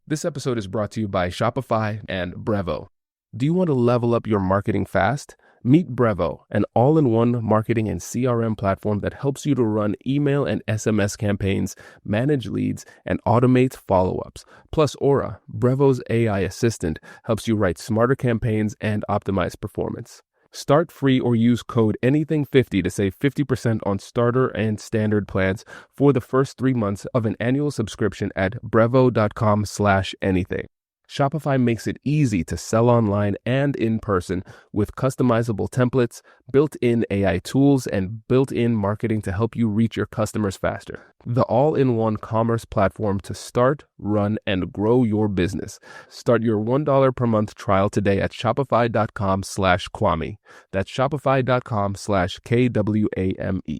This episode is brought to you by Shopify and Brevo. Do you want to level up your marketing fast? Meet Brevo, an all-in-one marketing and CRM platform that helps you to run email and SMS campaigns, manage leads, and automate follow-ups. Plus Aura, Brevo's AI assistant, helps you write smarter campaigns and optimize performance. Start free or use code ANYTHING50 to save 50% on starter and standard plans for the first 3 months of an annual subscription at brevo.com/anything. Shopify makes it easy to sell online and in person with customizable templates, built-in AI tools, and built-in marketing to help you reach your customers faster. The all-in-one commerce platform to start, run, and grow your business. Start your $1 per month trial today at shopify.com/Kwame. That's shopify.com/KWAME.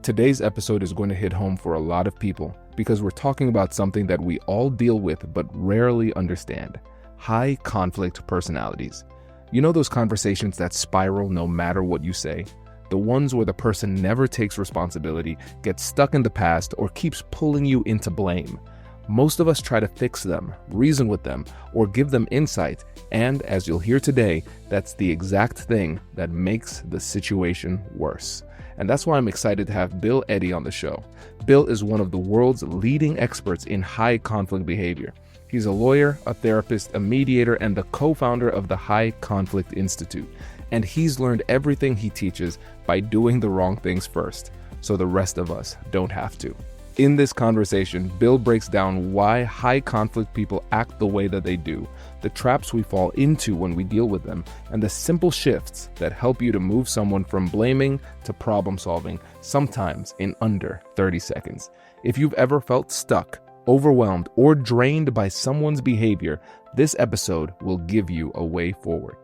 Today's episode is going to hit home for a lot of people because we're talking about something that we all deal with but rarely understand: high conflict personalities. You know those conversations that spiral no matter what you say? The ones where the person never takes responsibility, gets stuck in the past, or keeps pulling you into blame. Most of us try to fix them, reason with them, or give them insight, and as you'll hear today, that's the exact thing that makes the situation worse. And that's why I'm excited to have Bill Eddy on the show. Bill is one of the world's leading experts in high conflict behavior. He's a lawyer, a therapist, a mediator, and the co-founder of the High Conflict Institute. And he's learned everything he teaches by doing the wrong things first, so the rest of us don't have to. In this conversation, Bill breaks down why high conflict people act the way that they do, the traps we fall into when we deal with them, and the simple shifts that help you to move someone from blaming to problem solving, sometimes in under 30 seconds. If you've ever felt stuck, overwhelmed, or drained by someone's behavior, this episode will give you a way forward.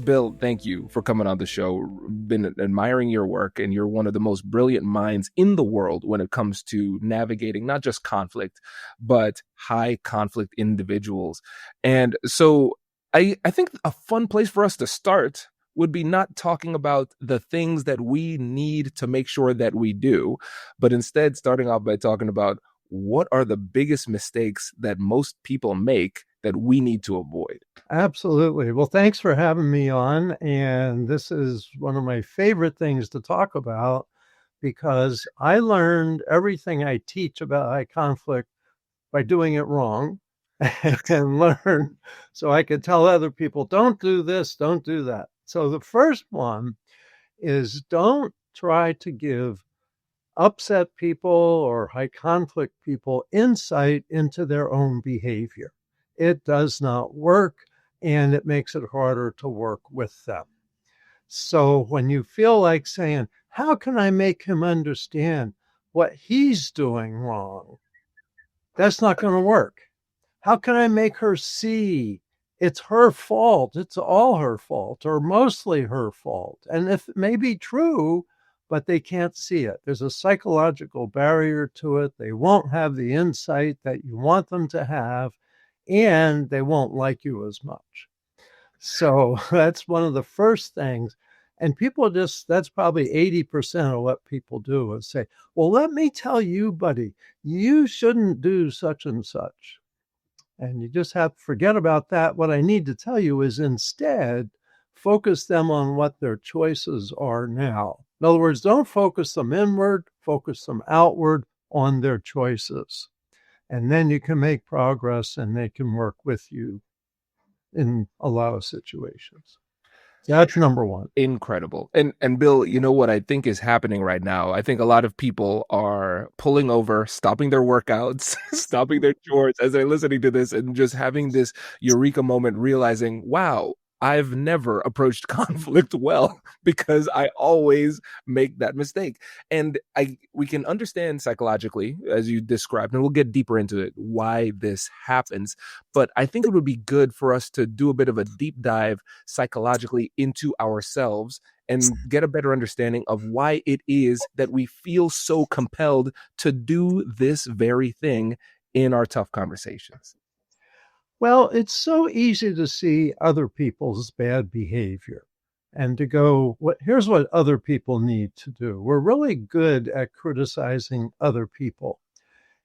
Bill, thank you for coming on the show. Been admiring your work, and you're one of the most brilliant minds in the world when it comes to navigating not just conflict, but high conflict individuals. And so I think a fun place for us to start would be not talking about the things that we need to make sure that we do, but instead starting off by talking about what are the biggest mistakes that most people make that we need to avoid. Absolutely. Well, thanks for having me on. And this is one of my favorite things to talk about because I learned everything I teach about high conflict by doing it wrong and learn so I could tell other people, don't do this, don't do that. So the first one is don't try to give upset people or high conflict people insight into their own behavior. It does not work, and it makes it harder to work with them. So when you feel like saying, how can I make him understand what he's doing wrong? That's not going to work. How can I make her see it's her fault? It's all her fault, or mostly her fault. And if it may be true, but they can't see it. There's a psychological barrier to it. They won't have the insight that you want them to have, and they won't like you as much. So that's one of the first things. And people that's probably 80% of what people do is say, well, let me tell you, buddy, you shouldn't do such and such. And you just have to forget about that. What I need to tell you is instead, focus them on what their choices are now. In other words, don't focus them inward, focus them outward on their choices. And then you can make progress and they can work with you in a lot of situations. That's number one. Incredible. And Bill, you know what I think is happening right now? I think a lot of people are pulling over, stopping their workouts, stopping their chores as they're listening to this and just having this eureka moment, realizing, wow, I've never approached conflict well because I always make that mistake. And we can understand psychologically, as you described, and we'll get deeper into it, why this happens. But I think it would be good for us to do a bit of a deep dive psychologically into ourselves and get a better understanding of why it is that we feel so compelled to do this very thing in our tough conversations. Well, it's so easy to see other people's bad behavior and to go, here's what other people need to do. We're really good at criticizing other people.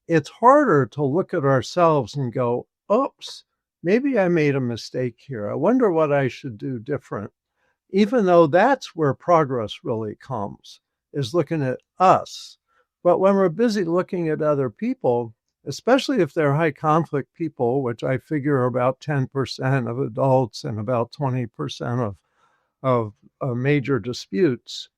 it's harder to look at ourselves and go, oops, maybe I made a mistake here. I wonder what I should do different. Even though that's where progress really comes, is looking at us. But when we're busy looking at other people, especially if they're high conflict people, which I figure are about 10% of adults and about 20% of major disputes,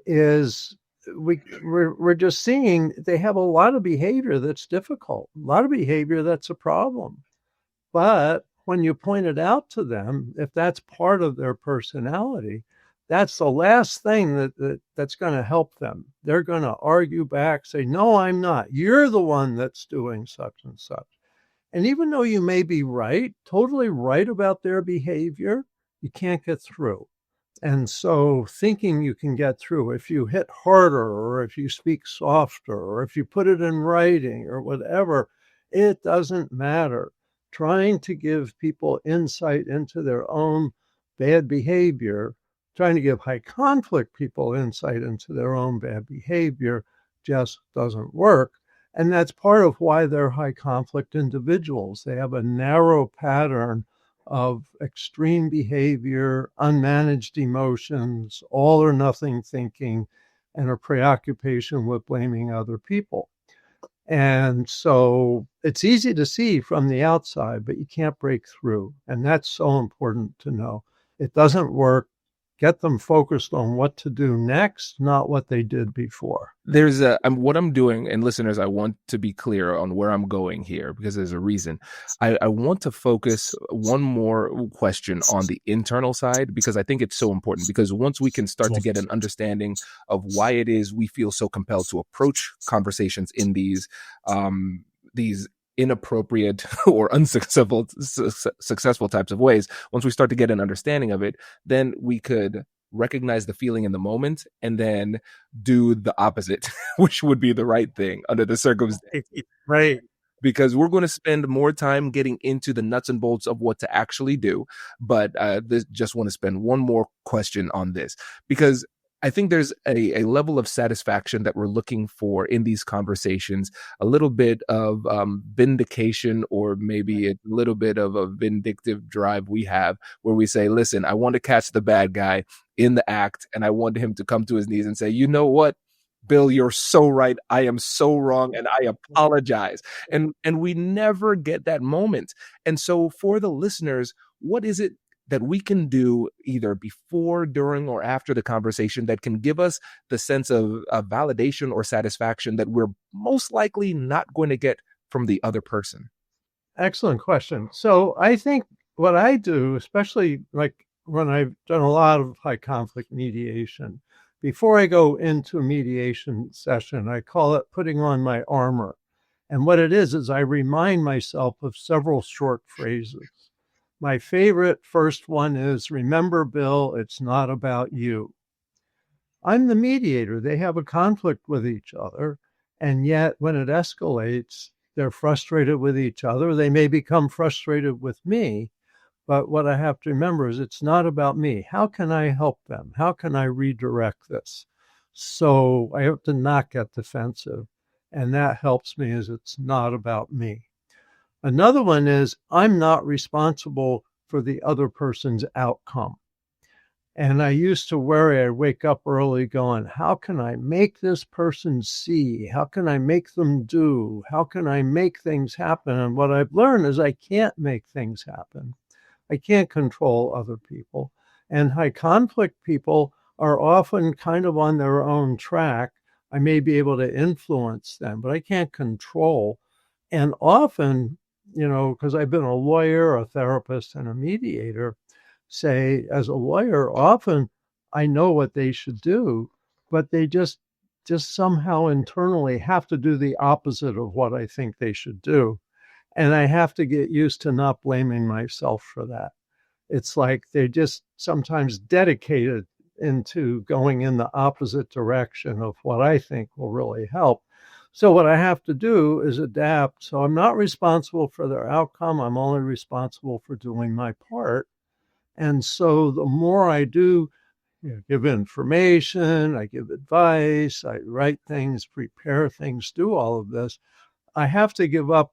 is we're just seeing they have a lot of behavior that's difficult, a lot of behavior that's a problem. But when you point it out to them, if that's part of their personality, that's the last thing that's going to help them. They're going to argue back, say, no, I'm not. You're the one that's doing such and such. And even though you may be right, totally right about their behavior, you can't get through. And so thinking you can get through if you hit harder or if you speak softer or if you put it in writing or whatever, it doesn't matter. Trying to give people insight into their own bad behavior, trying to give high conflict people insight into their own bad behavior just doesn't work. And that's part of why they're high conflict individuals. They have a narrow pattern of extreme behavior, unmanaged emotions, all or nothing thinking, and a preoccupation with blaming other people. And so it's easy to see from the outside, but you can't break through. And that's so important to know. It doesn't work. Get them focused on what to do next, not what they did before. What I'm doing, and listeners, I want to be clear on where I'm going here because there's a reason. I want to focus one more question on the internal side because I think it's so important. Because once we can start to get an understanding of why it is we feel so compelled to approach conversations in these inappropriate or successful types of ways, once we start to get an understanding of it, then we could recognize the feeling in the moment and then do the opposite, which would be the right thing under the circumstances. Right. Because we're going to spend more time getting into the nuts and bolts of what to actually do. But just want to spend one more question on this because I think there's a level of satisfaction that we're looking for in these conversations, a little bit of vindication or maybe a little bit of a vindictive drive we have where we say, listen, I want to catch the bad guy in the act and I want him to come to his knees and say, you know what? Bill, you're so right. I am so wrong and I apologize. And we never get that moment. And so for the listeners, what is it that we can do either before, during, or after the conversation that can give us the sense of validation or satisfaction that we're most likely not going to get from the other person? Excellent question. So I think what I do, especially like when I've done a lot of high conflict mediation, before I go into a mediation session, I call it putting on my armor. And what it is I remind myself of several short phrases. My favorite first one is, remember, Bill, it's not about you. I'm the mediator. They have a conflict with each other. And yet when it escalates, they're frustrated with each other. They may become frustrated with me. But what I have to remember is it's not about me. How can I help them? How can I redirect this? So I have to not get defensive. And that helps me as it's not about me. Another one is I'm not responsible for the other person's outcome. And I used to worry, I'd wake up early going, how can I make this person see? How can I make them do? How can I make things happen? And what I've learned is I can't make things happen. I can't control other people. And high conflict people are often kind of on their own track. I may be able to influence them, but I can't control. And often, because I've been a lawyer, a therapist, and a mediator, say, as a lawyer, often I know what they should do, but they just somehow internally have to do the opposite of what I think they should do. And I have to get used to not blaming myself for that. It's like they're just sometimes dedicated into going in the opposite direction of what I think will really help. So what I have to do is adapt. So I'm not responsible for their outcome. I'm only responsible for doing my part. And so the more I do, give information, I give advice, I write things, prepare things, do all of this, I have to give up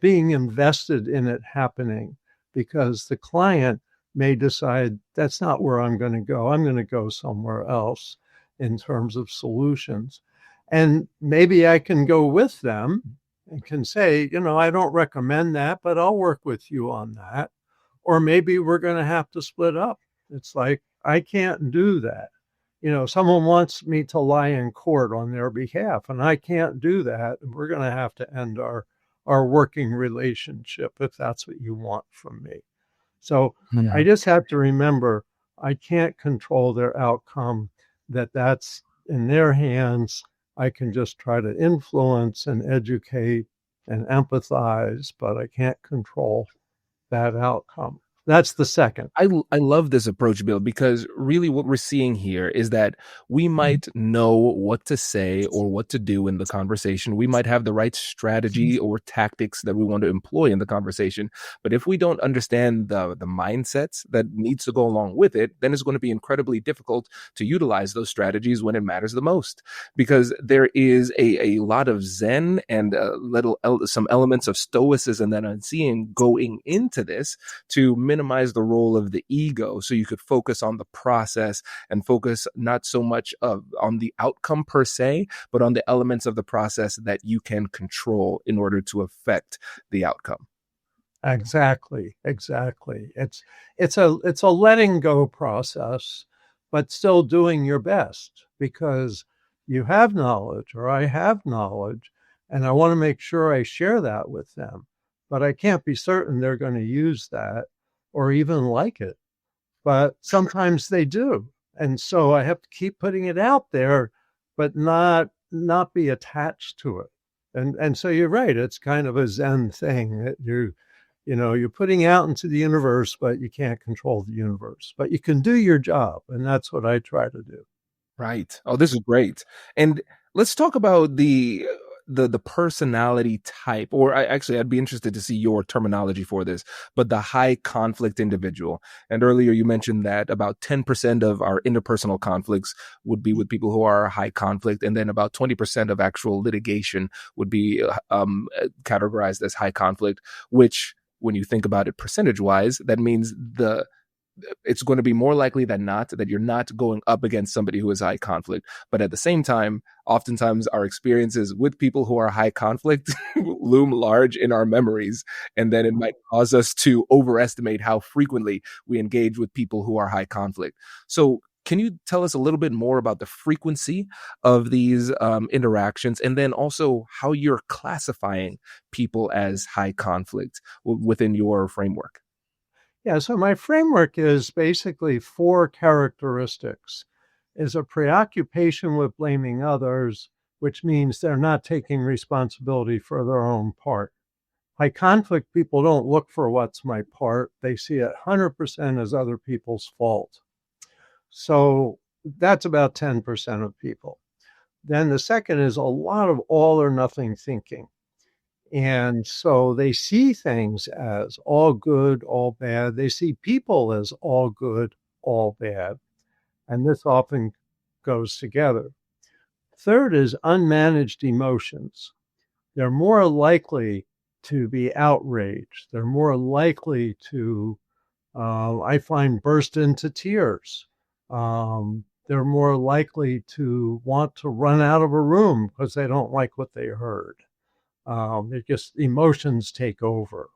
being invested in it happening because the client may decide that's not where I'm going to go. I'm going to go somewhere else in terms of solutions. And maybe I can go with them and can say, I don't recommend that, but I'll work with you on that. Or maybe we're going to have to split up. It's like, I can't do that. Someone wants me to lie in court on their behalf, and I can't do that. We're going to have to end our working relationship if that's what you want from me. So I Yeah. just have to remember I can't control their outcome, that's in their hands. I can just try to influence and educate and empathize, but I can't control that outcome. That's the second. I love this approach, Bill, because really what we're seeing here is that we might know what to say or what to do in the conversation. We might have the right strategy or tactics that we want to employ in the conversation. But if we don't understand the mindsets that needs to go along with it, then it's going to be incredibly difficult to utilize those strategies when it matters the most. Because there is a lot of Zen and some elements of stoicism that I'm seeing going into this to minimize the role of the ego, so you could focus on the process and focus not so much on the outcome per se, but on the elements of the process that you can control in order to affect the outcome. Exactly. It's a letting go process, but still doing your best because you have knowledge or I have knowledge, and I want to make sure I share that with them. But I can't be certain they're going to use that or even like it. But sometimes they do. And so I have to keep putting it out there, but not be attached to it. And so you're right, it's kind of a Zen thing that you're putting out into the universe, but you can't control the universe. But you can do your job, and that's what I try to do. Right. Oh, this is great. And let's talk about the personality type, or I'd be interested to see your terminology for this, but the high conflict individual. And earlier you mentioned that about 10% of our interpersonal conflicts would be with people who are high conflict, and then about 20% of actual litigation would be categorized as high conflict, which when you think about it percentage wise, that means it's going to be more likely than not that you're not going up against somebody who is high conflict. But at the same time, oftentimes our experiences with people who are high conflict loom large in our memories. And then it might cause us to overestimate how frequently we engage with people who are high conflict. So can you tell us a little bit more about the frequency of these interactions, and then also how you're classifying people as high conflict within your framework? Yeah, so my framework is basically 4 characteristics. Is a preoccupation with blaming others, which means they're not taking responsibility for their own part. High conflict people don't look for what's my part. They see it 100% as other people's fault. So that's about 10% of people. Then the second is a lot of all or nothing thinking. And so they see things as all good, all bad. They see people as all good, all bad. And this often goes together. Third is unmanaged emotions. They're more likely to be outraged. They're more likely to, I find, burst into tears. They're more likely to want to run out of a room because they don't like what they heard. It just emotions take over.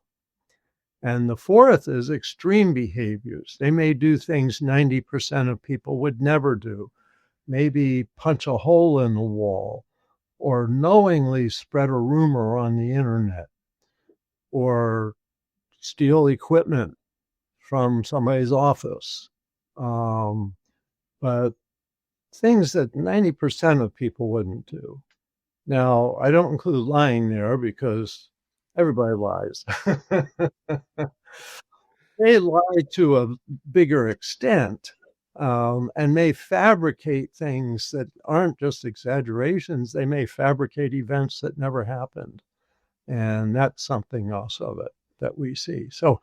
And the fourth is extreme behaviors. They may do things 90% of people would never do. Maybe punch a hole in the wall, or knowingly spread a rumor on the internet, or steal equipment from somebody's office. But things that 90% of people wouldn't do. Now, I don't include lying there because everybody lies. They lie to a bigger extent, and may fabricate things that aren't just exaggerations. They may fabricate events that never happened. And that's something else of it that we see. So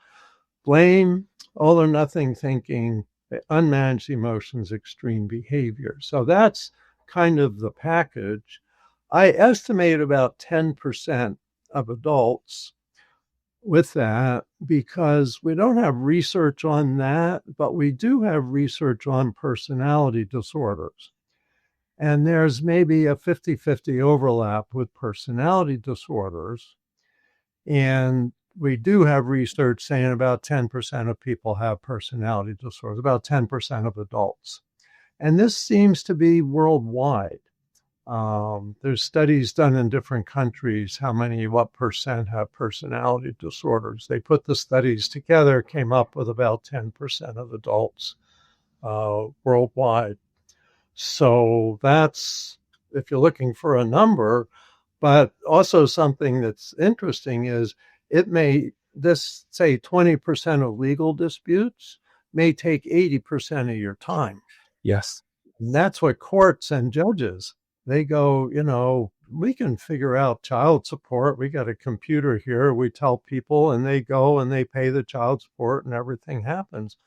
blame, all or nothing thinking, unmanaged emotions, extreme behavior. So that's kind of the package. I estimate about 10% of adults with that because we don't have research on that, but we do have research on personality disorders. And there's maybe a 50-50 overlap with personality disorders. And we do have research saying about 10% of people have personality disorders, about 10% of adults. And this seems to be worldwide. There's studies done in different countries, what percent have personality disorders. They put the studies together, came up with about 10% of adults worldwide. So that's, if you're looking for a number, but also something that's interesting is this say 20% of legal disputes may take 80% of your time. Yes. And that's what courts and judges, they go, we can figure out child support. We got a computer here. We tell people and they go and they pay the child support and everything happens.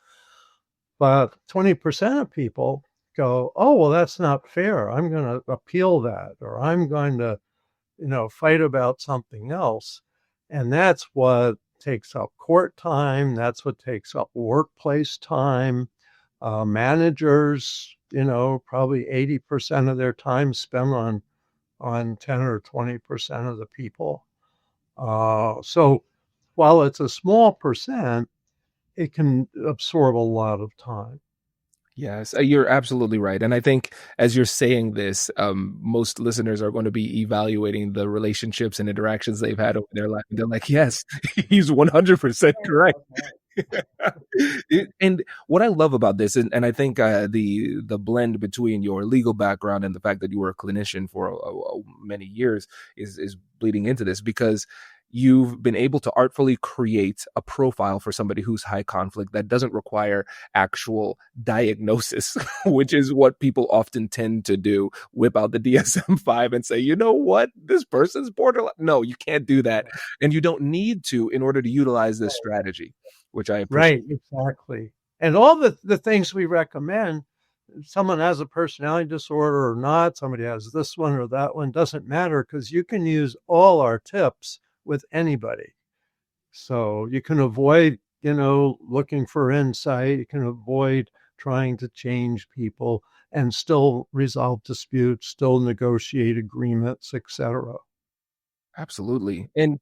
But 20% of people go, oh, well, that's not fair. I'm going to appeal that, or I'm going to, fight about something else. And that's what takes up court time. That's what takes up workplace time. Managers, probably 80% of their time spent on 10 or 20% of the people. So while it's a small percent, it can absorb a lot of time. Yes, you're absolutely right. And I think as you're saying this, most listeners are going to be evaluating the relationships and interactions they've had over their life. And they're like, yes, he's 100% correct. And what I love about this, and I think the blend between your legal background and the fact that you were a clinician for many years is bleeding into this, because you've been able to artfully create a profile for somebody who's high conflict that doesn't require actual diagnosis, which is what people often tend to do. Whip out the DSM-5 and say, you know what, this person's borderline. No, you can't do that. And you don't need to in order to utilize this strategy, which I appreciate. Right, exactly. And all the things we recommend, someone has a personality disorder or not, somebody has this one or that one, doesn't matter because you can use all our tips with anybody. So you can avoid, looking for insight. You can avoid trying to change people and still resolve disputes, still negotiate agreements, etc. Absolutely. And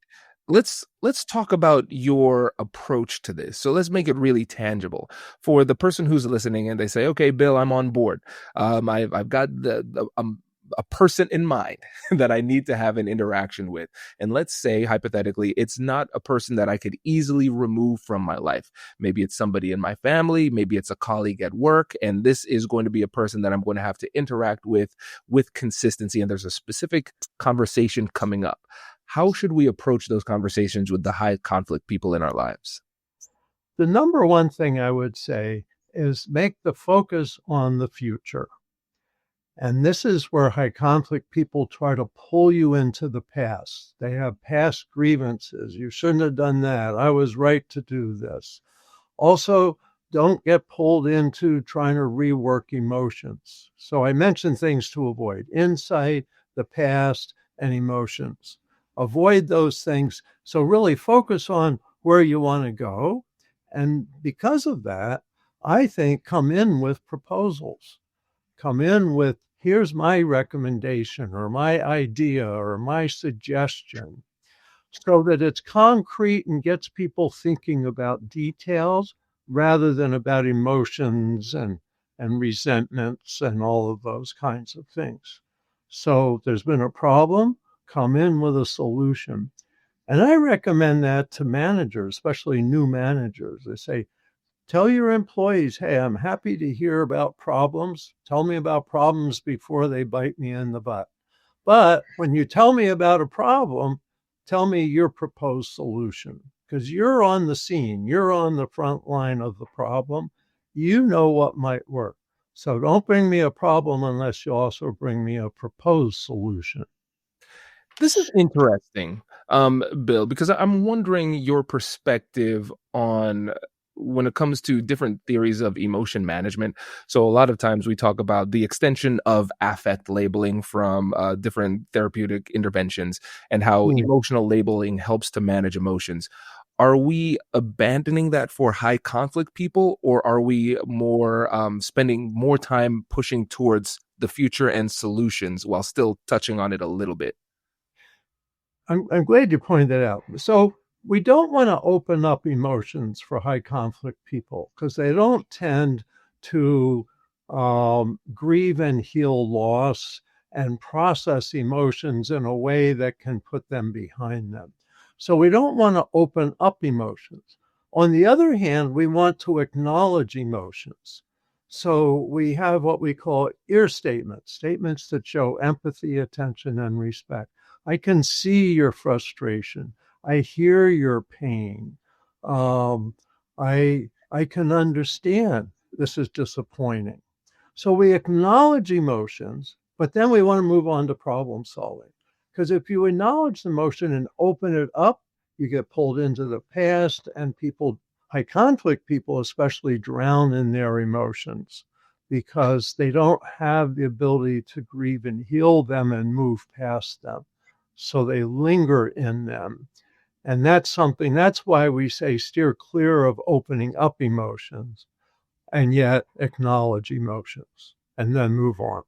let's talk about your approach to this. So let's make it really tangible for the person who's listening and they say, okay, Bill, I'm on board. I've got a person in mind that I need to have an interaction with. And let's say, hypothetically, it's not a person that I could easily remove from my life. Maybe it's somebody in my family, maybe it's a colleague at work, and this is going to be a person that I'm going to have to interact with consistency, and there's a specific conversation coming up. How should we approach those conversations with the high conflict people in our lives? The number one thing I would say is make the focus on the future. And this is where high conflict people try to pull you into the past. They have past grievances. You shouldn't have done that. I was right to do this. Also, don't get pulled into trying to rework emotions. So I mentioned things to avoid: insight, the past, and emotions. Avoid those things. So really focus on where you want to go. And because of that, I think come in with proposals. Come in with, here's my recommendation or my idea or my suggestion, so that it's concrete and gets people thinking about details rather than about emotions and resentments and all of those kinds of things. So there's been a problem, come in with a solution. And I recommend that to managers, especially new managers. They say, tell your employees, hey, I'm happy to hear about problems. Tell me about problems before they bite me in the butt. But when you tell me about a problem, tell me your proposed solution, because you're on the scene. You're on the front line of the problem. You know what might work. So don't bring me a problem unless you also bring me a proposed solution. This is interesting, Bill, because I'm wondering your perspective on when it comes to different theories of emotion management. So a lot of times we talk about the extension of affect labeling from different therapeutic interventions and how emotional labeling helps to manage emotions. Are we abandoning that for high conflict people, or are we more spending more time pushing towards the future and solutions while still touching on it a little bit? I'm glad you pointed that out. So we don't want to open up emotions for high conflict people because they don't tend to grieve and heal loss and process emotions in a way that can put them behind them. So we don't want to open up emotions. On the other hand, we want to acknowledge emotions. So we have what we call ear statements, statements that show empathy, attention, and respect. I can see your frustration. I hear your pain. I can understand this is disappointing. So we acknowledge emotions, but then we want to move on to problem solving. Because if you acknowledge the emotion and open it up, you get pulled into the past, and high conflict people especially, drown in their emotions because they don't have the ability to grieve and heal them and move past them. So they linger in them. And that's why we say steer clear of opening up emotions and yet acknowledge emotions and then move on.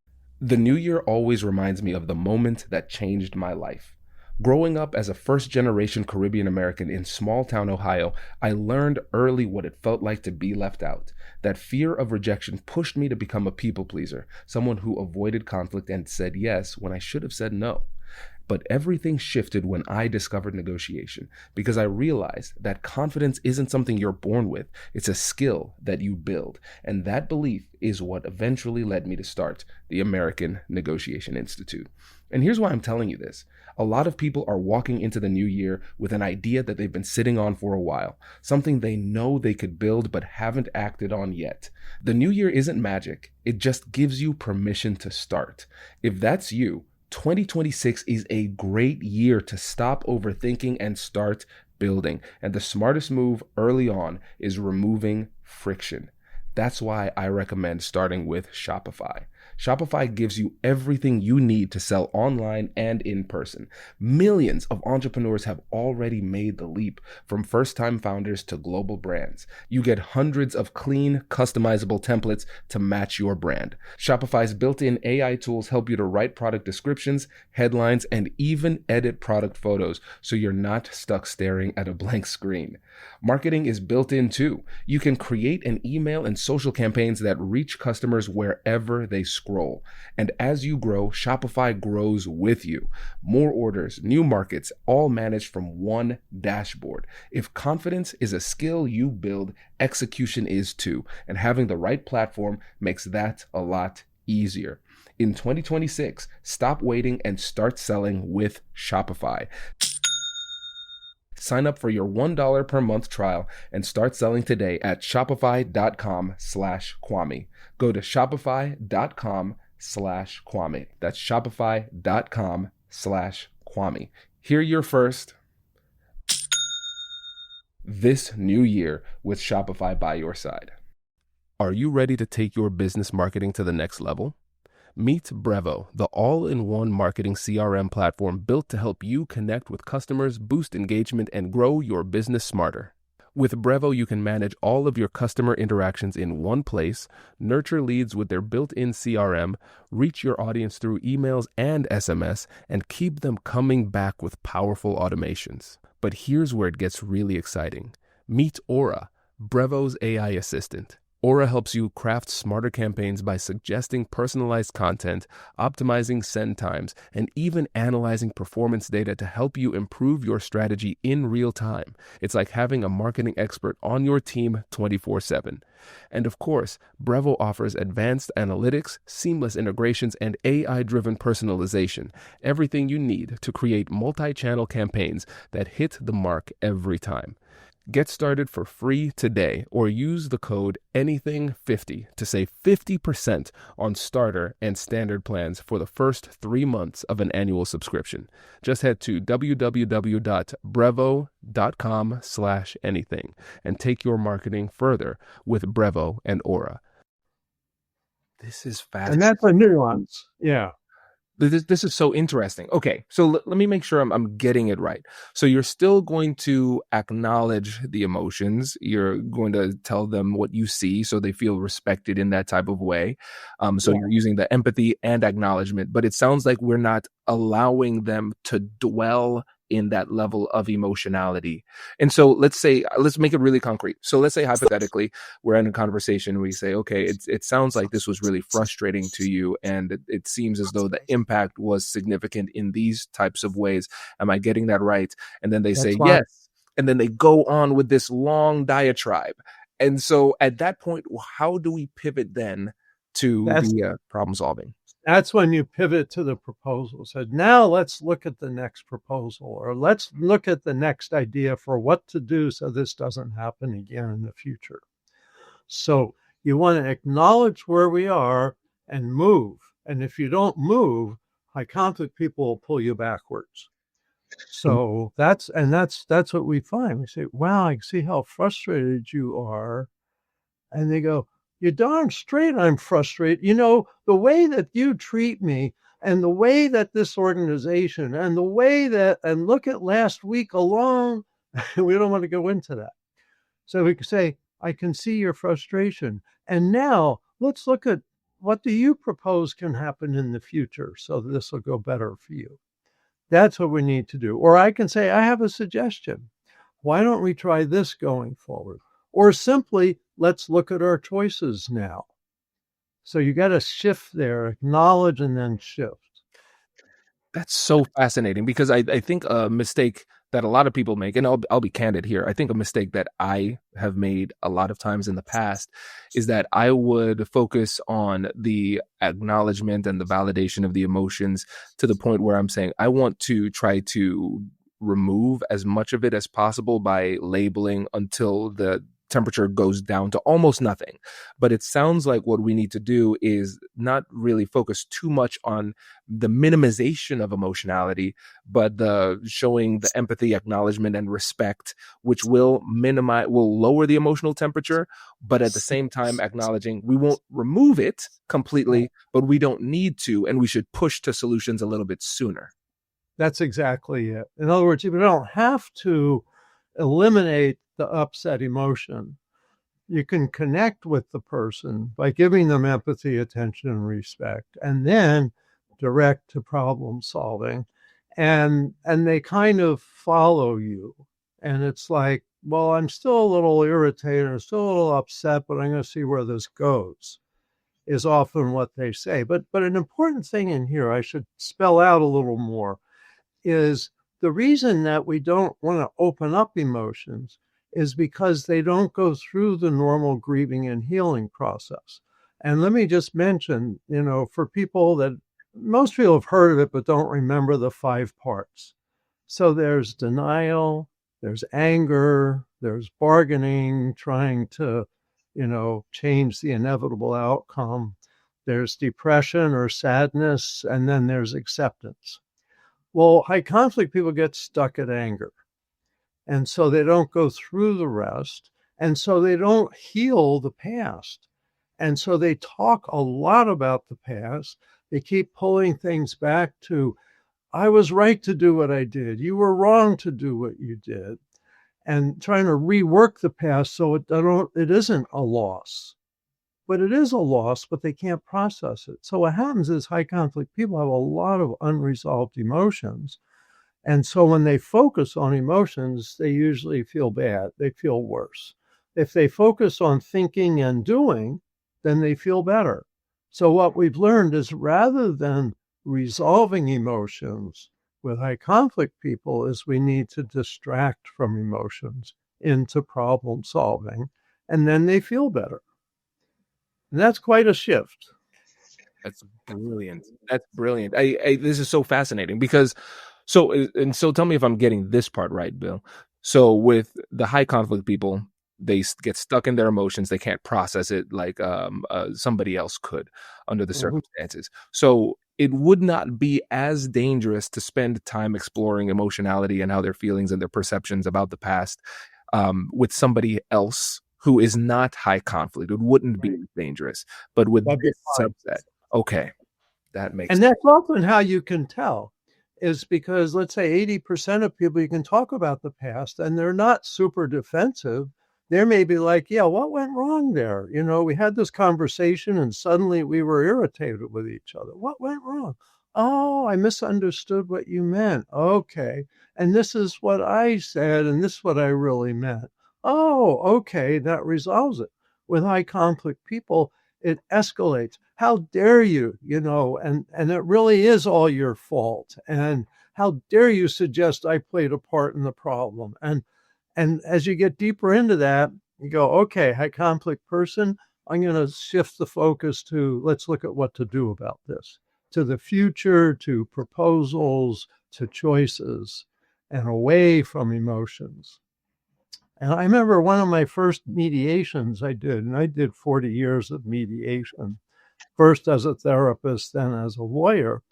The new year always reminds me of the moment that changed my life. Growing up as a first-generation Caribbean American in small-town Ohio, I learned early what it felt like to be left out. That fear of rejection pushed me to become a people pleaser, someone who avoided conflict and said yes when I should have said no. But everything shifted when I discovered negotiation, because I realized that confidence isn't something you're born with. It's a skill that you build. And that belief is what eventually led me to start the American Negotiation Institute. And here's why I'm telling you this. A lot of people are walking into the new year with an idea that they've been sitting on for a while, something they know they could build but haven't acted on yet. The new year isn't magic. It just gives you permission to start. If that's you, 2026 is a great year to stop overthinking and start building. And the smartest move early on is removing friction. That's why I recommend starting with Shopify. Shopify gives you everything you need to sell online and in person. Millions of entrepreneurs have already made the leap, from first-time founders to global brands. You get hundreds of clean, customizable templates to match your brand. Shopify's built-in AI tools help you to write product descriptions, headlines, and even edit product photos, so you're not stuck staring at a blank screen. Marketing is built in too. You can create an email and social campaigns that reach customers wherever they scroll. And as you grow, Shopify grows with you. More orders, new markets, all managed from one dashboard. If confidence is a skill you build, execution is too. And having the right platform makes that a lot easier. In 2026, stop waiting and start selling with Shopify. Sign up for your $1 per month trial and start selling today at shopify.com/Kwame. Go to shopify.com/Kwame. That's shopify.com/Kwame. Hear your first this new year with Shopify by your side. Are you ready to take your business marketing to the next level? Meet Brevo, the all-in-one marketing CRM platform built to help you connect with customers, boost engagement, and grow your business smarter. With Brevo, you can manage all of your customer interactions in one place, nurture leads with their built-in CRM, reach your audience through emails and SMS, and keep them coming back with powerful automations. But here's where it gets really exciting. Meet Aura, Brevo's AI assistant. Aura helps you craft smarter campaigns by suggesting personalized content, optimizing send times, and even analyzing performance data to help you improve your strategy in real time. It's like having a marketing expert on your team 24/7. And of course, Brevo offers advanced analytics, seamless integrations, and AI-driven personalization, everything you need to create multi-channel campaigns that hit the mark every time. Get started for free today or use the code ANYTHING50 to save 50% on starter and standard plans for the first 3 months of an annual subscription. Just head to www.brevo.com/anything and take your marketing further with Brevo and Aura. This is And fascinating. that's a nuance. Yeah. This is so interesting. Okay, so let me make sure I'm getting it right. So you're still going to acknowledge the emotions. You're going to tell them what you see so they feel respected in that type of way. So Yeah. you're using the empathy and acknowledgement, but it sounds like we're not allowing them to dwell in that level of emotionality. And so let's make it really concrete. So let's say hypothetically, we're in a conversation, we say, okay, it sounds like this was really frustrating to you, and it seems as though the impact was significant in these types of ways. Am I getting that right? And then they say, yes. And then they go on with this long diatribe. And so at that point, how do we pivot then to the problem solving? That's when you pivot to the proposal. So now let's look at the next proposal, or let's look at the next idea for what to do so this doesn't happen again in the future. So you want to acknowledge where we are and move. And if you don't move, high conflict people will pull you backwards. So that's what we find. We say, wow, I see how frustrated you are. And they go, you're darn straight I'm frustrated. You know, the way that you treat me and the way that this organization and the way that, and look at last week alone, we don't want to go into that. So we can say, I can see your frustration. And now let's look at what do you propose can happen in the future so this will go better for you. That's what we need to do. Or I can say, I have a suggestion. Why don't we try this going forward? Or simply, let's look at our choices now. So you got to shift there, acknowledge and then shift. That's so fascinating because I think a mistake that a lot of people make, and I'll be candid here, I think a mistake that I have made a lot of times in the past is that I would focus on the acknowledgement and the validation of the emotions to the point where I'm saying I want to try to remove as much of it as possible by labeling until the temperature goes down to almost nothing. But it sounds like what we need to do is not really focus too much on the minimization of emotionality, but the showing the empathy, acknowledgement, and respect, which will lower the emotional temperature, but at the same time acknowledging we won't remove it completely, but we don't need to, and we should push to solutions a little bit sooner. That's exactly it. In other words, if you don't have to eliminate the upset emotion, you can connect with the person by giving them empathy, attention, and respect, and then direct to problem solving. And they kind of follow you. And it's like, well, I'm still a little irritated, I'm still a little upset, but I'm going to see where this goes, is often what they say. But an important thing in here I should spell out a little more is the reason that we don't want to open up emotions is because they don't go through the normal grieving and healing process. And let me just mention, for people that most people have heard of it, but don't remember the 5 parts. So there's denial, there's anger, there's bargaining, trying to, change the inevitable outcome. There's depression or sadness, and then there's acceptance. Well, high conflict people get stuck at anger. And so they don't go through the rest. And so they don't heal the past. And so they talk a lot about the past. They keep pulling things back to, I was right to do what I did. You were wrong to do what you did. And trying to rework the past so it isn't a loss. But it is a loss, but they can't process it. So what happens is high conflict people have a lot of unresolved emotions. And so when they focus on emotions, they usually feel bad. They feel worse. If they focus on thinking and doing, then they feel better. So what we've learned is rather than resolving emotions with high conflict people is we need to distract from emotions into problem solving, and then they feel better. And that's quite a shift. That's brilliant. That's brilliant. This is so fascinating because so tell me if I'm getting this part right, Bill. So with the high conflict people, get stuck in their emotions. They can't process it like somebody else could under the Mhm. circumstances. So it would not be as dangerous to spend time exploring emotionality and how their feelings and their perceptions about the past with somebody else who is not high conflict. It wouldn't be Right. as dangerous. But with That'd be this fine. subset, okay, that makes And that's often how you can tell, is because let's say 80% of people, you can talk about the past and they're not super defensive. They may be like, yeah, what went wrong there? You know, we had this conversation and suddenly we were irritated with each other. What went wrong? Oh, I misunderstood what you meant. Okay. And this is what I said, and this is what I really meant. Oh, okay. That resolves it. With high conflict people, it escalates. How dare you, you know, and it really is all your fault. And how dare you suggest I played a part in the problem? And as you get deeper into that, you go, okay, high conflict person, I'm going to shift the focus to let's look at what to do about this, to the future, to proposals, to choices, and away from emotions. And I remember one of my first mediations I did, and I did 40 years of mediation, first as a therapist, then as a lawyer.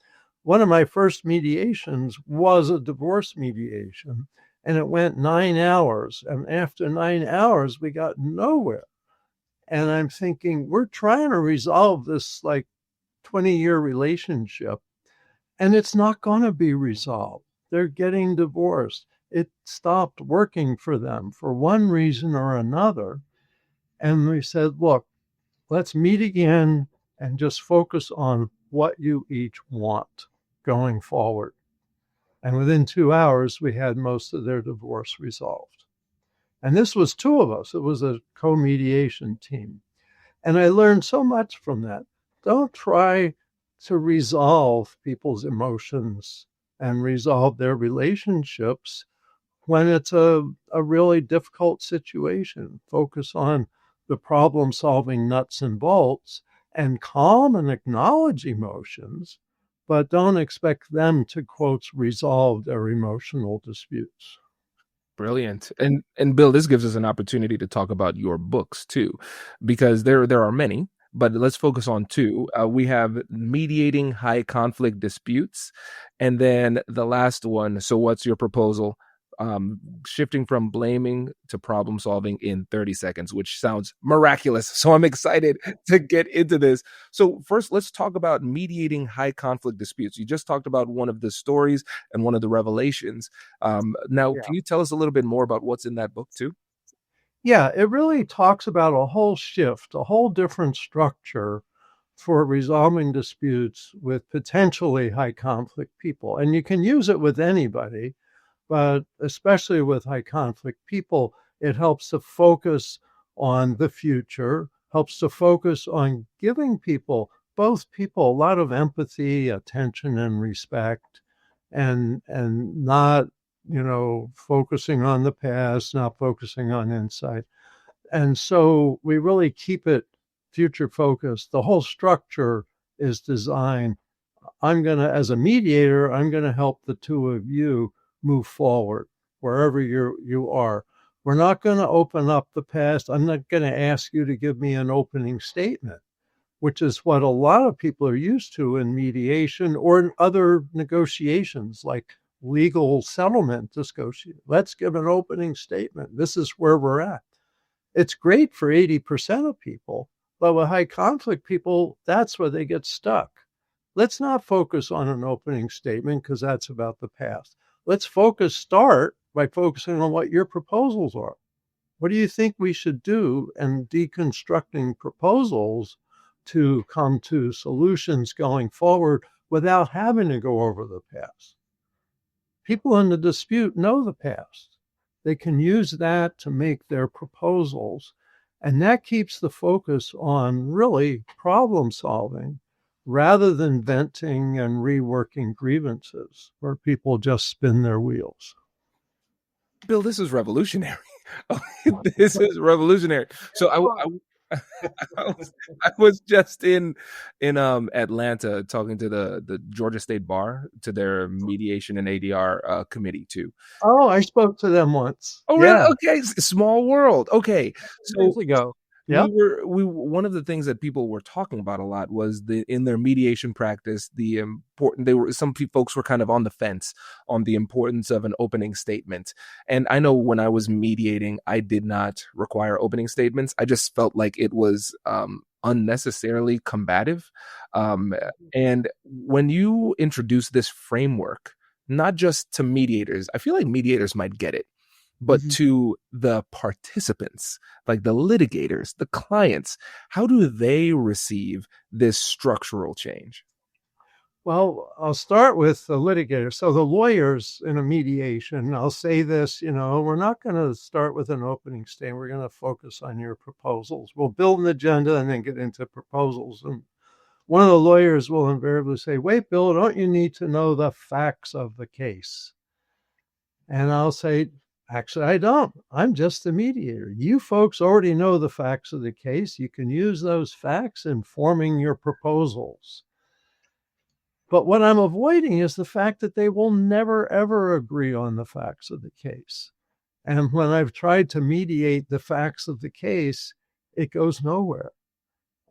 One of my first mediations was a divorce mediation, and it went 9 hours. And after 9 hours, we got nowhere. And I'm thinking, we're trying to resolve this like 20-year relationship, and it's not going to be resolved. They're getting divorced. It stopped working for them for one reason or another. And we said, look, let's meet again and just focus on what you each want going forward. And within 2 hours, we had most of their divorce resolved. And this was two of us, it was a co mediation team. And I learned so much from that. Don't try to resolve people's emotions and resolve their relationships when it's a really difficult situation. Focus on the problem solving nuts and bolts and calm and acknowledge emotions, but don't expect them to, quotes, resolve their emotional disputes. brilliant. And Bill, this gives us an opportunity to talk about your books too, because there are many, but let's focus on two. We have mediating high conflict disputes, and then the last one. So, what's your proposal? Shifting from blaming to problem solving in 30 seconds, which sounds miraculous. So I'm excited to get into this. So first, let's talk about mediating high conflict disputes. You just talked about one of the stories and one of the revelations. Now, Yeah. can you tell us a little bit more about what's in that book too? Yeah, it really talks about a whole shift, a whole different structure for resolving disputes with potentially high conflict people. And you can use it with anybody, but especially with high conflict people, it helps to focus on the future, helps to focus on giving people, both people, a lot of empathy, attention, and respect, and not, you know, focusing on the past, not focusing on insight. And so we really keep it future focused. The whole structure is designed. I'm going to, as a mediator, I'm going to help the two of you move forward wherever you are. We're not going to open up the past. I'm not going to ask you to give me an opening statement, which is what a lot of people are used to in mediation or in other negotiations like legal settlement discussion. Let's give an opening statement. This is where we're at. It's great for 80% of people, but with high conflict people, that's where they get stuck. Let's not focus on an opening statement because that's about the past. Let's start by focusing on what your proposals are. What do you think we should do and deconstructing proposals to come to solutions going forward without having to go over the past? People in the dispute know the past. They can use that to make their proposals. And that keeps the focus on really problem solving rather than venting and reworking grievances where people just spin their wheels. Bill, this is revolutionary. This is revolutionary. So I was just in Atlanta talking to the Georgia State Bar to their mediation and ADR committee too. Oh, I spoke to them once. Oh, really? Yeah, Okay, small world. Okay, years so ago. we Yep. were we one of the things that people were talking about a lot was the in their mediation practice the important they were some folks were kind of on the fence on the importance of an opening statement. And I know when I was mediating I did not require opening statements. I just felt like it was unnecessarily combative. um, and when you introduce this framework not just to mediators, I feel like mediators might get it, but Mhm. to the participants, like the litigators, the clients, how do they receive this structural change? Well, I'll start with the litigator. So the lawyers in a mediation, I'll say this, we're not going to start with an opening statement. We're going to focus on your proposals. We'll build an agenda and then get into proposals. And one of the lawyers will invariably say, wait, Bill, don't you need to know the facts of the case? And I'll say, actually, I don't. I'm just the mediator. You folks already know the facts of the case. You can use those facts in forming your proposals. But what I'm avoiding is the fact that they will never, ever agree on the facts of the case. And when I've tried to mediate the facts of the case, it goes nowhere.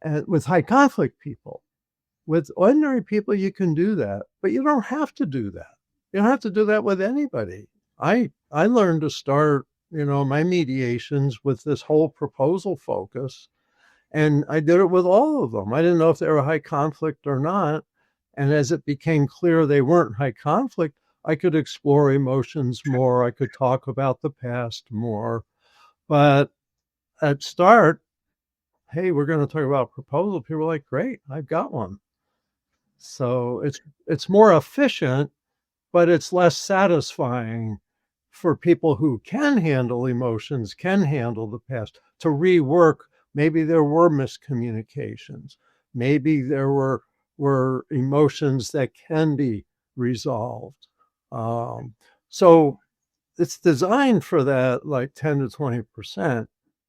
And with high conflict people, with ordinary people, you can do that, but you don't have to do that. You don't have to do that with anybody. I learned to start, my mediations with this whole proposal focus, and I did it with all of them. I didn't know if they were high conflict or not. And as it became clear they weren't high conflict, I could explore emotions more. I could talk about the past more. But at start, hey, we're going to talk about proposal. People are like, great, I've got one. So it's more efficient, but it's less satisfying for people who can handle emotions, can handle the past, to rework. Maybe there were miscommunications. Maybe there were emotions that can be resolved. Um, so it's designed for that, like 10 to 20%,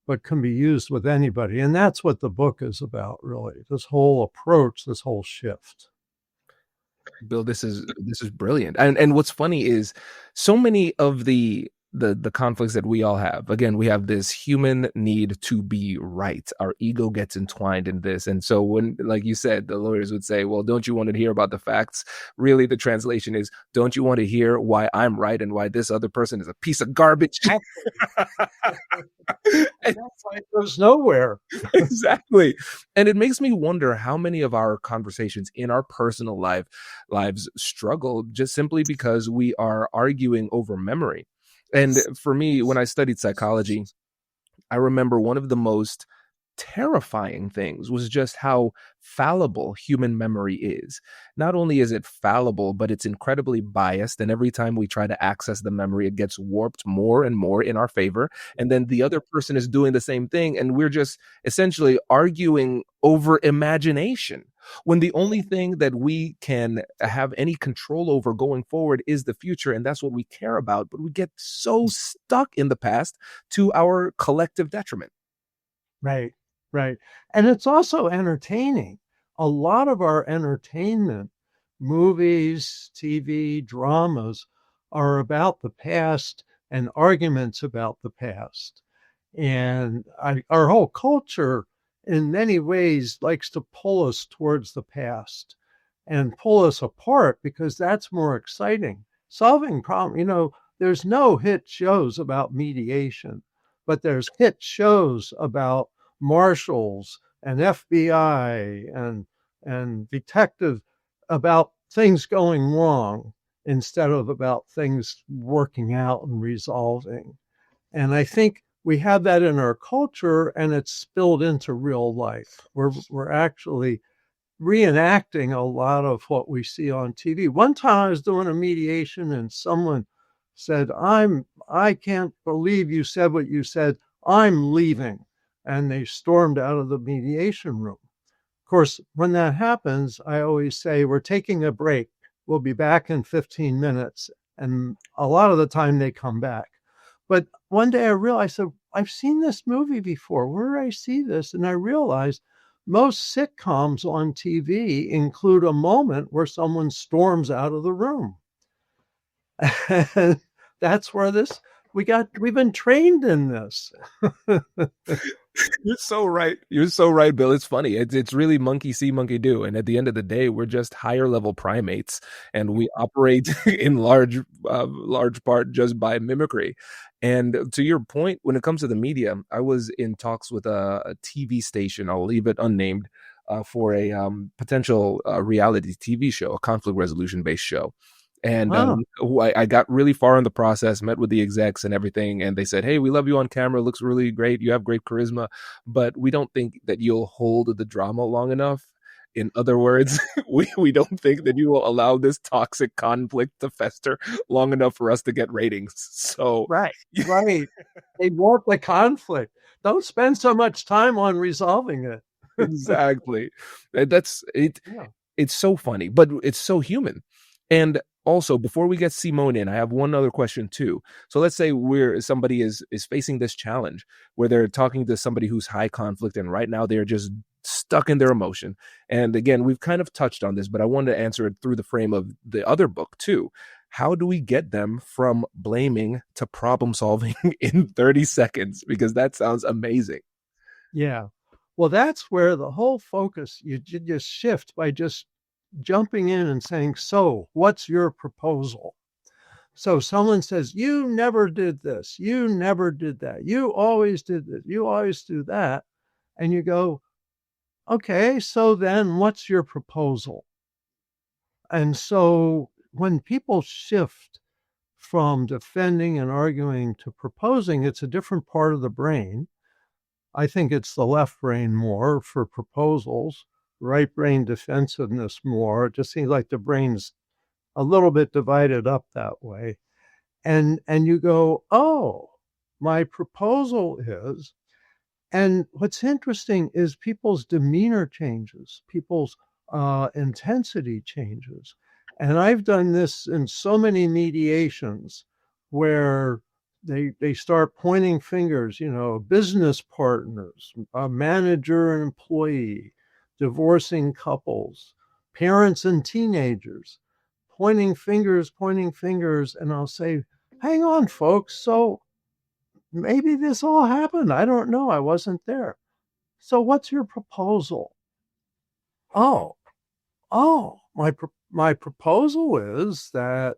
but can be used with anybody. And that's what the book is about, really. This whole approach, this whole shift. Bill, this is brilliant. And what's funny is so many of the conflicts that we all have. Again, we have this human need to be right. Our ego gets entwined in this. And so when, like you said, the lawyers would say, well, don't you want to hear about the facts? Really, the translation is, don't you want to hear why I'm right and why this other person is a piece of garbage? And that's why it goes nowhere. Exactly. And it makes me wonder how many of our conversations in our personal lives struggle just simply because we are arguing over memory. And for me, when I studied psychology, I remember one of the most terrifying things was just how fallible human memory is. Not only is it fallible, but it's incredibly biased. And every time we try to access the memory, it gets warped more and more in our favor. And then the other person is doing the same thing. And we're just essentially arguing over imagination, when the only thing that we can have any control over going forward is the future. And that's what we care about. But we get so stuck in the past to our collective detriment. Right, right. And it's also entertaining. A lot of our entertainment, movies, TV, dramas, are about the past and arguments about the past. And our whole culture, in many ways, likes to pull us towards the past and pull us apart because that's more exciting. Solving problem, there's no hit shows about mediation, but there's hit shows about marshals and FBI and detective, about things going wrong instead of about things working out and resolving. And I think we have that in our culture, and it's spilled into real life. We're actually reenacting a lot of what we see on TV. One time I was doing a mediation and someone said, I can't believe you said what you said. I'm leaving. And they stormed out of the mediation room. Of course, when that happens, I always say, we're taking a break. We'll be back in 15 minutes. And a lot of the time they come back. But one day I realized, so I've seen this movie before. Where did I see this? And I realized most sitcoms on TV include a moment where someone storms out of the room. And that's where we've been trained in this. You're so right. You're so right, Bill. It's funny. It's really monkey see, monkey do. And at the end of the day, we're just higher level primates, and we operate in large part just by mimicry. And to your point, when it comes to the media, I was in talks with a TV station. I'll leave it unnamed. For a potential reality TV show, a conflict resolution based show. And Wow. I got really far in the process, met with the execs and everything. And they said, "Hey, we love you on camera. It looks really great. You have great charisma, but we don't think that you'll hold the drama long enough. In other words, we don't think that you will allow this toxic conflict to fester long enough for us to get ratings." So, Right. Right. They want the conflict. Don't spend so much time on resolving it. exactly. That's it. Yeah. It's so funny, but it's so human. And also, before we get Simone in, I have one other question too. So let's say somebody is facing this challenge where they're talking to somebody who's high conflict, and right now they're just stuck in their emotion. And again, we've kind of touched on this, but I wanted to answer it through the frame of the other book too. How do we get them from blaming to problem solving in 30 seconds? Because that sounds amazing. Yeah. Well, that's where the whole focus, you just shift by just jumping in and saying, so what's your proposal? So someone says, you never did this. You never did that. You always did this. You always do that. And you go, okay, so then what's your proposal? And so when people shift from defending and arguing to proposing, it's a different part of the brain. I think it's the left brain more for proposals, right brain defensiveness more. It just seems like the brain's a little bit divided up that way. And you go, oh, my proposal is, and what's interesting is people's demeanor changes, people's intensity changes. And I've done this in so many mediations where they start pointing fingers, business partners, a manager and employee, divorcing couples, parents and teenagers, pointing fingers, and I'll say, hang on, folks. So maybe this all happened. I don't know. I wasn't there. So what's your proposal? Oh, my proposal is that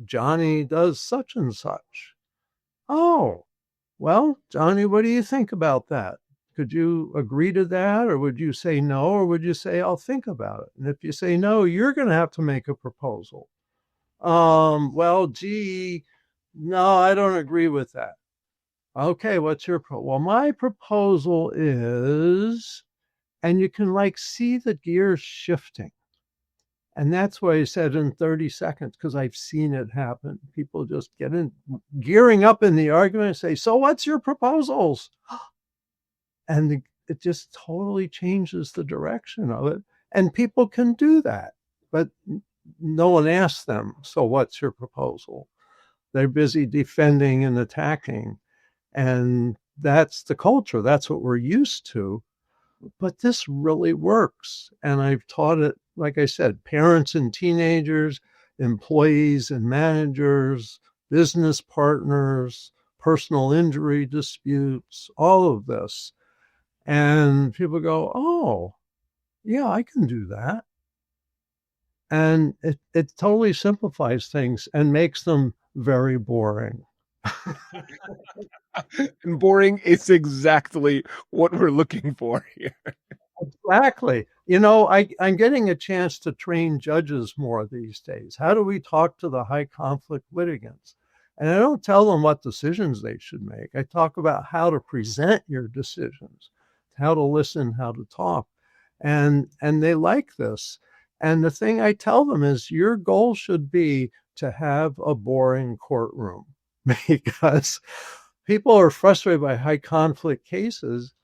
Johnny does such and such. Oh, well, Johnny, what do you think about that? Could you agree to that? Or would you say no? Or would you say, I'll think about it? And if you say no, you're going to have to make a proposal. Well, gee, no, I don't agree with that. Okay, what's your well, my proposal is, and you can like see the gears shifting. And that's why I said in 30 seconds, because I've seen it happen. People just get in gearing up in the argument and say, so what's your proposals? And it just totally changes the direction of it. And people can do that, but no one asks them, so what's your proposal? They're busy defending and attacking. And that's the culture. That's what we're used to. But this really works. And I've taught it, like I said, parents and teenagers, employees and managers, business partners, personal injury disputes, all of this. And people go, oh, yeah, I can do that. And it totally simplifies things and makes them very boring. And boring is exactly what we're looking for here. Exactly. I'm getting a chance to train judges more these days. How do we talk to the high conflict litigants? And I don't tell them what decisions they should make. I talk about how to present your decisions, how to listen, how to talk. And they like this. And the thing I tell them is your goal should be to have a boring courtroom because people are frustrated by high conflict cases.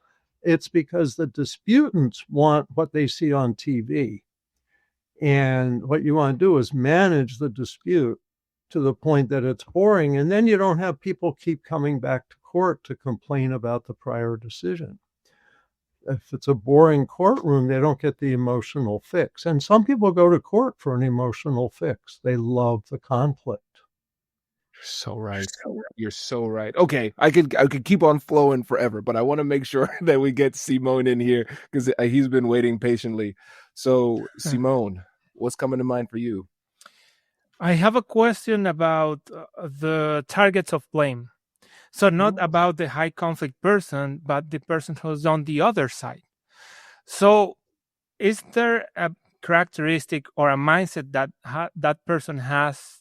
It's because the disputants want what they see on TV. And what you want to do is manage the dispute to the point that it's boring. And then you don't have people keep coming back to court to complain about the prior decision. If it's a boring courtroom, they don't get the emotional fix. And some people go to court for an emotional fix. They love the conflict. You're so right. You're so right. Okay, I could keep on flowing forever, but I want to make sure that we get Simone in here because he's been waiting patiently. So, Simone, what's coming to mind for you? I have a question about the targets of blame. So not about the high conflict person, but the person who's on the other side. So is there a characteristic or a mindset that that person has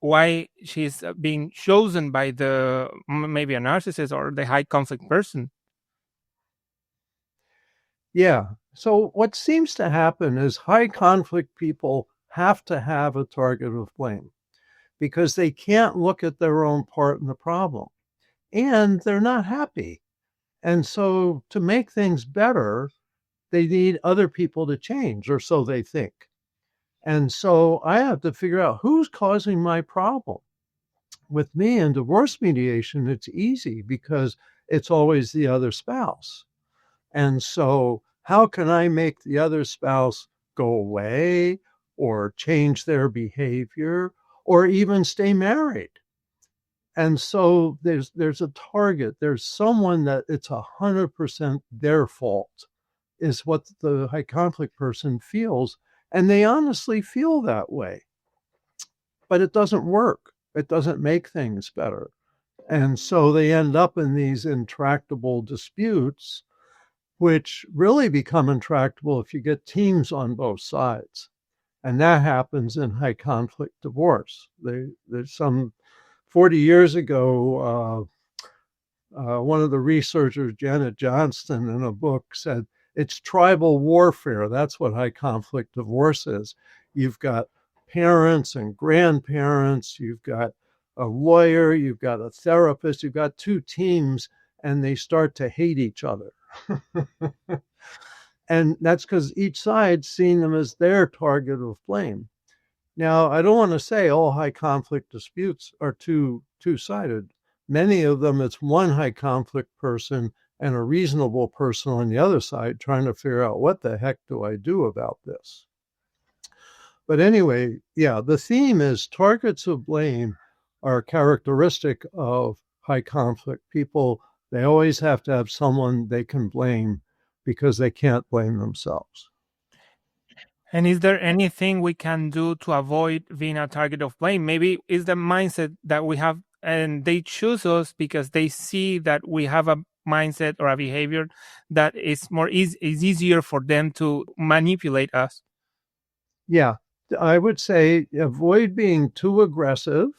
why she's being chosen by the maybe a narcissist or the high conflict person? Yeah. So what seems to happen is high conflict people have to have a target of blame because they can't look at their own part in the problem and they're not happy. And so to make things better, they need other people to change, or so they think. And so I have to figure out who's causing my problem. With me in divorce mediation, it's easy because it's always the other spouse. And so how can I make the other spouse go away or change their behavior or even stay married? And so there's a target. There's someone that it's 100% their fault is what the high conflict person feels. And they honestly feel that way. But it doesn't work. It doesn't make things better. And so they end up in these intractable disputes, which really become intractable if you get teams on both sides. And that happens in high conflict divorce. There's some 40 years ago, one of the researchers, Janet Johnston, in a book said, it's tribal warfare. That's what high conflict divorce is. You've got parents and grandparents, you've got a lawyer, you've got a therapist, you've got two teams, and they start to hate each other. And that's because each side's seeing them as their target of blame. Now, I don't want to say all high conflict disputes are two-sided. Many of them, it's one high conflict person and a reasonable person on the other side trying to figure out what the heck do I do about this? But anyway, yeah, the theme is targets of blame are characteristic of high conflict people. They always have to have someone they can blame because they can't blame themselves. And is there anything we can do to avoid being a target of blame? Maybe it's the mindset that we have, and they choose us because they see that we have a mindset or a behavior that is is easier for them to manipulate us. Yeah, I would say avoid being too aggressive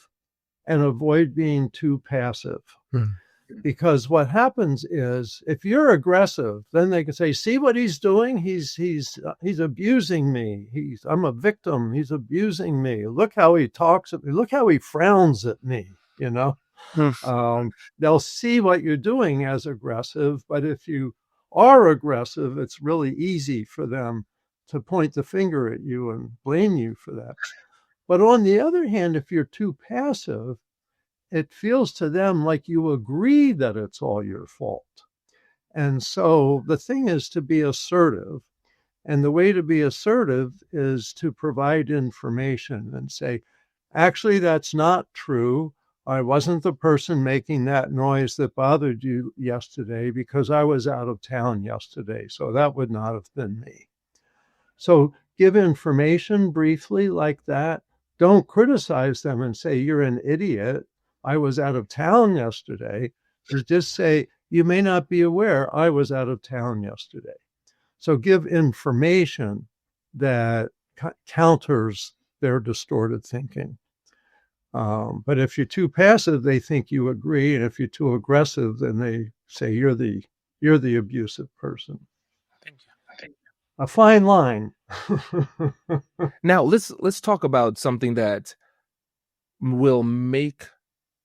and avoid being too passive. Because what happens is if you're aggressive, then they can say, see what he's doing? He's abusing me. I'm a victim. He's abusing me. Look how he talks at me. Look how he frowns at me, you know? They'll see what you're doing as aggressive, but if you are aggressive, it's really easy for them to point the finger at you and blame you for that. But on the other hand, if you're too passive, it feels to them like you agree that it's all your fault. And so the thing is to be assertive. And the way to be assertive is to provide information and say, actually, that's not true. I wasn't the person making that noise that bothered you yesterday because I was out of town yesterday. So that would not have been me. So give information briefly like that. Don't criticize them and say, you're an idiot. I was out of town yesterday. Just say, you may not be aware I was out of town yesterday. So give information that counters their distorted thinking. But if you're too passive, they think you agree. And if you're too aggressive, then they say you're the abusive person. Thank you. A fine line. Now let's talk about something that will make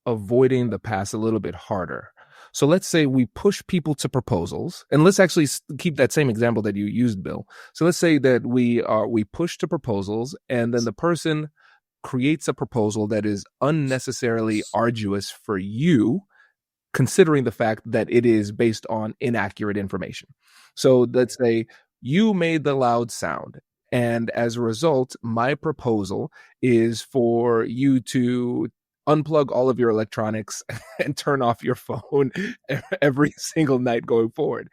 avoiding the past a little bit harder. So let's say we push people to proposals, and let's actually keep that same example that you used, Bill. So let's say that we push to proposals, and then the person creates a proposal that is unnecessarily arduous for you, considering the fact that it is based on inaccurate information. So let's say you made the loud sound, and as a result, my proposal is for you to unplug all of your electronics and turn off your phone every single night going forward.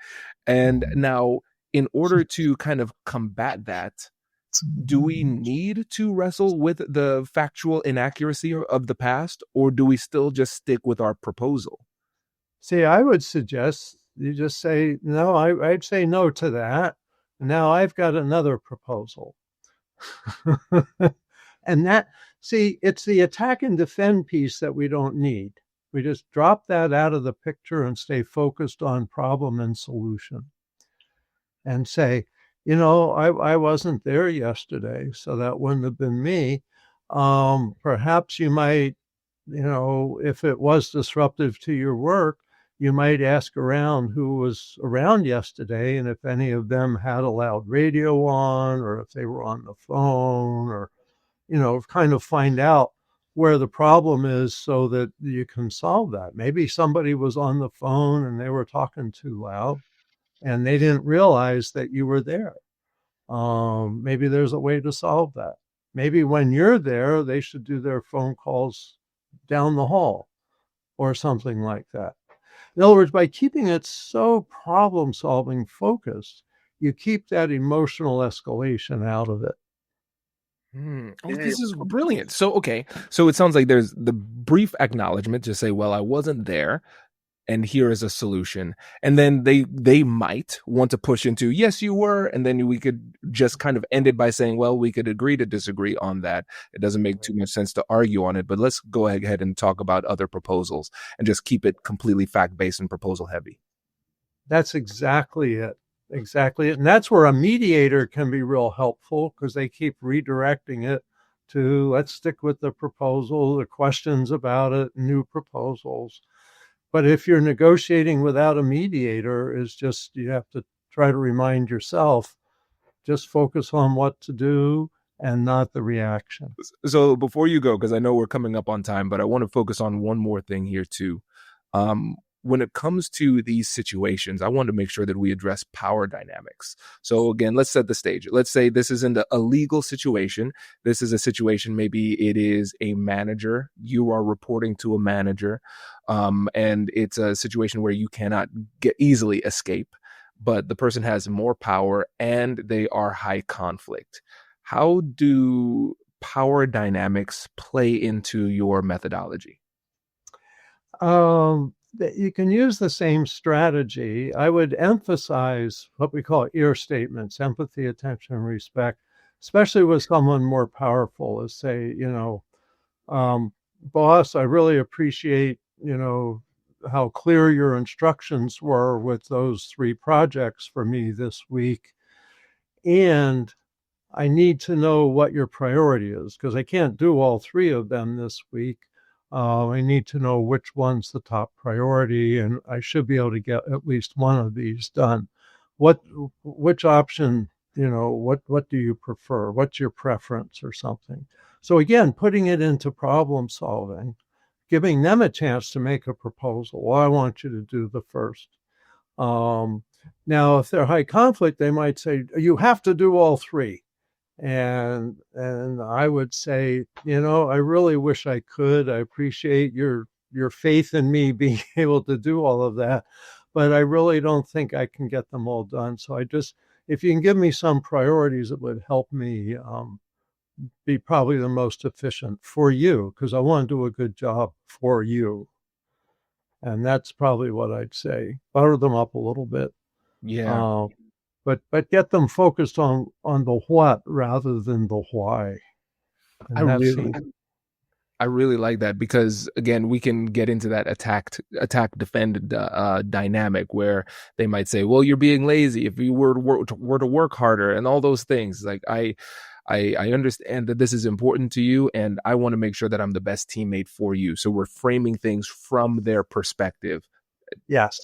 And now, in order to kind of combat that, do we need to wrestle with the factual inaccuracy of the past, or do we still just stick with our proposal? See, I would suggest you just say, no, I'd say no to that. Now I've got another proposal. And that, see, it's the attack and defend piece that we don't need. We just drop that out of the picture and stay focused on problem and solution. And say, I wasn't there yesterday, so that wouldn't have been me. Perhaps you might, if it was disruptive to your work, you might ask around who was around yesterday, and if any of them had a loud radio on, or if they were on the phone, or, kind of find out where the problem is so that you can solve that. Maybe somebody was on the phone and they were talking too loud and they didn't realize that you were there. Maybe there's a way to solve that. Maybe when you're there, they should do their phone calls down the hall or something like that. In other words, by keeping it so problem-solving focused, you keep that emotional escalation out of it. Oh, this is brilliant. So, okay. So it sounds like there's the brief acknowledgement to say, well, I wasn't there, and here is a solution. And then they might want to push into, yes, you were. And then we could just kind of end it by saying, well, we could agree to disagree on that. It doesn't make too much sense to argue on it, but let's go ahead and talk about other proposals and just keep it completely fact-based and proposal heavy. That's exactly it. Exactly. And that's where a mediator can be real helpful, because they keep redirecting it to, let's stick with the proposal, the questions about it, new proposals. But if you're negotiating without a mediator, it's just, you have to try to remind yourself, just focus on what to do and not the reaction. So before you go, because I know we're coming up on time, but I want to focus on one more thing here too. When it comes to these situations, I want to make sure that we address power dynamics. So again, let's set the stage. Let's say this isn't a legal situation. This is a situation, maybe it is a manager. You are reporting to a manager, and it's a situation where you cannot easily escape, but the person has more power and they are high conflict. How do power dynamics play into your methodology? You can use the same strategy. I would emphasize what we call ear statements: empathy, attention, and respect, especially with someone more powerful. As say, boss, I really appreciate, how clear your instructions were with those 3 projects for me this week. And I need to know what your priority is, because I can't do all 3 of them this week. I need to know which one's the top priority, and I should be able to get at least one of these done. Which option, what do you prefer? What's your preference or something? So again, putting it into problem solving, giving them a chance to make a proposal. Well, I want you to do the first. Now, if they're high conflict, they might say, you have to do all 3. And I would say, I really wish I could. I appreciate your faith in me being able to do all of that, but I really don't think I can get them all done. So if you can give me some priorities, it would help me be probably the most efficient for you, because I want to do a good job for you. And that's probably what I'd say. Butter them up a little bit. Yeah. But get them focused on the what rather than the why. I really like that, because again, we can get into that attack defend dynamic where they might say, well, you're being lazy if you were to work harder and all those things. Like I understand that this is important to you, and I want to make sure that I'm the best teammate for you. So we're framing things from their perspective. Yes.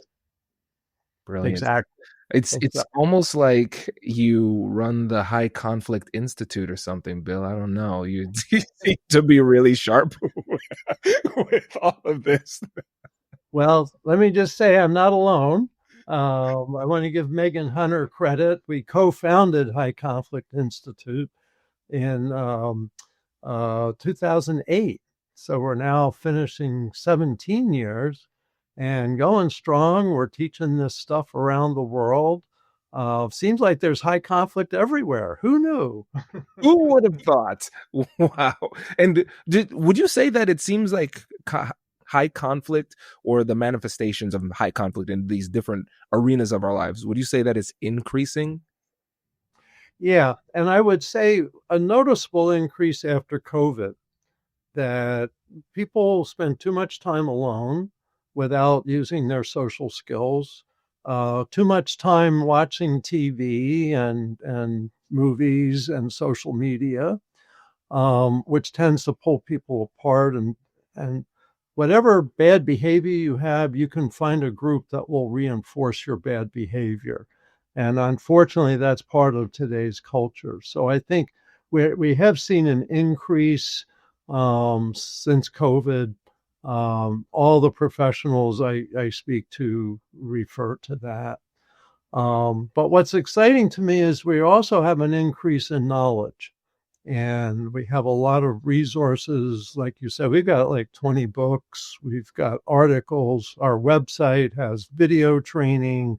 Brilliant. Exactly. It's almost like you run the High Conflict Institute or something, Bill. I don't know. You seem to be really sharp with all of this. Well, let me just say I'm not alone. I want to give Megan Hunter credit. We co-founded High Conflict Institute in 2008. So we're now finishing 17 years and going strong. We're teaching this stuff around the world. Seems like there's high conflict everywhere. Who knew? Who would have thought? Wow. And would you say that it seems like high conflict, or the manifestations of high conflict in these different arenas of our lives, would you say that it's increasing? Yeah. And I would say a noticeable increase after COVID, that people spend too much time alone without using their social skills, too much time watching TV and movies and social media, which tends to pull people apart. And whatever bad behavior you have, you can find a group that will reinforce your bad behavior. And unfortunately, that's part of today's culture. So I think we have seen an increase since COVID. All the professionals I speak to refer to that. But what's exciting to me is we also have an increase in knowledge. And we have a lot of resources. Like you said, we've got like 20 books. We've got articles. Our website has video training.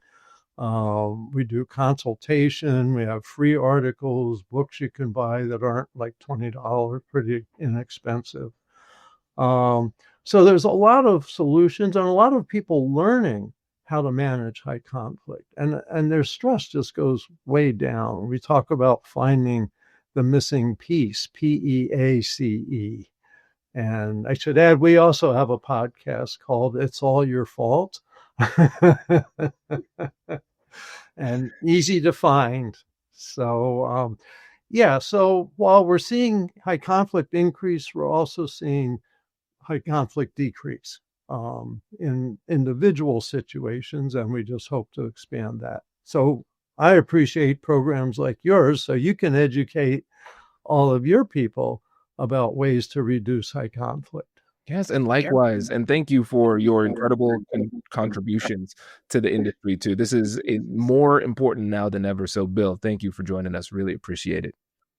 We do consultation. We have free articles, books you can buy that aren't like $20, pretty inexpensive. So there's a lot of solutions and a lot of people learning how to manage high conflict. And their stress just goes way down. We talk about finding the missing piece, PEACE. And I should add, we also have a podcast called It's All Your Fault. And easy to find. So, so while we're seeing high conflict increase, we're also seeing high conflict decrease in individual situations, and we just hope to expand that. So I appreciate programs like yours so you can educate all of your people about ways to reduce high conflict. Yes, and likewise. And thank you for your incredible contributions to the industry too. This is more important now than ever. So Bill, thank you for joining us. Really appreciate it.